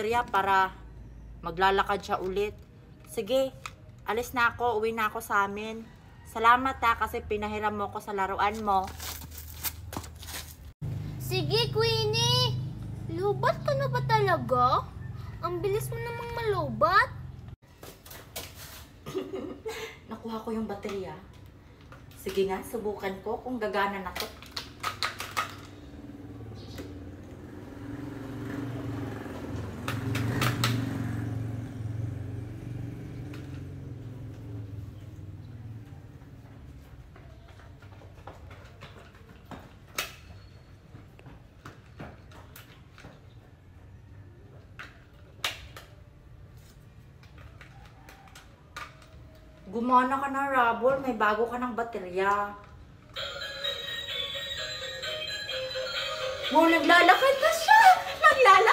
baterya para maglalakad siya ulit. Sige, alis na ako. Uwi na ako sa amin. Salamat kasi pinahiram mo ko sa laruan mo. Sige, Queenie. Lubat ka na ba talaga? Ang bilis mo namang malubat. Nakuha ko yung baterya. Sige nga, subukan ko kung gagana na to. Gumana ka na, Rabol. May bago ka ng baterya. Wow, naglalakad na siya! Naglalakad!